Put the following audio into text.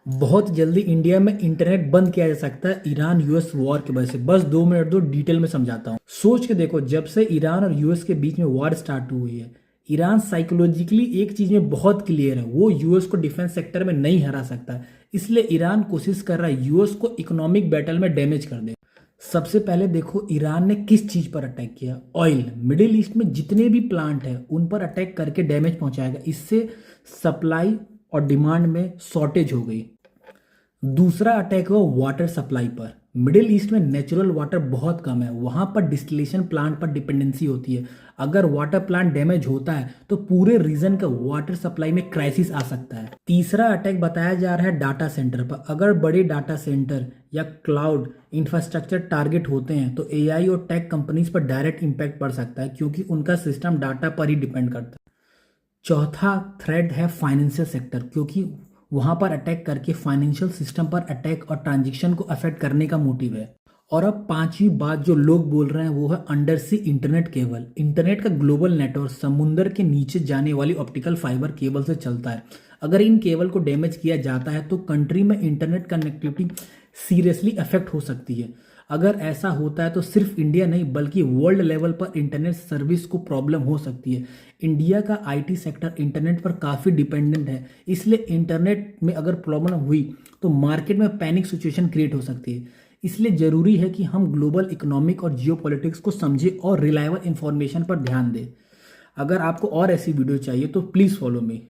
बहुत जल्दी इंडिया में इंटरनेट बंद किया जा सकता है ईरान यूएस वॉर की वजह से। बस 2 मिनट दो, डिटेल में समझाता हूँ। सोच के देखो, जब से ईरान और यूएस के बीच में वॉर स्टार्ट हुई है, ईरान साइकोलॉजिकली एक चीज में बहुत क्लियर है, वो यूएस को डिफेंस सेक्टर में नहीं हरा सकता। इसलिए ईरान कोशिश कर रहा है यूएस को इकोनॉमिक बैटल में डैमेज कर दे। सबसे पहले देखो ईरान ने किस चीज पर अटैक किया। ऑयल, मिडिल ईस्ट में जितने भी प्लांट है उन पर अटैक करके डैमेज पहुंचाएगा। इससे सप्लाई और डिमांड में शॉर्टेज हो गई। दूसरा अटैक हुआ वाटर सप्लाई पर। मिडिल ईस्ट में नेचुरल वाटर बहुत कम है, वहां पर डिस्टिलेशन प्लांट पर डिपेंडेंसी होती है। अगर वाटर प्लांट डैमेज होता है तो पूरे रीजन का वाटर सप्लाई में क्राइसिस आ सकता है। तीसरा अटैक बताया जा रहा है डाटा सेंटर पर। अगर बड़े डाटा सेंटर या क्लाउड इंफ्रास्ट्रक्चर टारगेट होते हैं तो एआई और टेक कंपनीज पर डायरेक्ट इंपैक्ट पड़ सकता है, क्योंकि उनका सिस्टम डाटा पर ही डिपेंड करता है। चौथा थ्रेड है फाइनेंशियल सेक्टर, क्योंकि वहां पर अटैक करके फाइनेंशियल सिस्टम पर अटैक और ट्रांजेक्शन को अफेक्ट करने का मोटिव है। और अब पांचवी बात जो लोग बोल रहे हैं वो है अंडर सी इंटरनेट केबल। इंटरनेट का ग्लोबल नेटवर्क समुंदर के नीचे जाने वाली ऑप्टिकल फाइबर केबल से चलता है। अगर इन केबल को डैमेज किया जाता है तो कंट्री में इंटरनेट कनेक्टिविटी सीरियसली अफेक्ट हो सकती है। अगर ऐसा होता है तो सिर्फ इंडिया नहीं बल्कि वर्ल्ड लेवल पर इंटरनेट सर्विस को प्रॉब्लम हो सकती है। इंडिया का आईटी सेक्टर इंटरनेट पर काफ़ी डिपेंडेंट है, इसलिए इंटरनेट में अगर प्रॉब्लम हुई तो मार्केट में पैनिक सिचुएशन क्रिएट हो सकती है। इसलिए ज़रूरी है कि हम ग्लोबल इकोनॉमिक और जियोपॉलिटिक्स को समझें और रिलायबल इंफॉर्मेशन पर ध्यान दें। अगर आपको और ऐसी वीडियो चाहिए तो प्लीज़ फॉलो मी।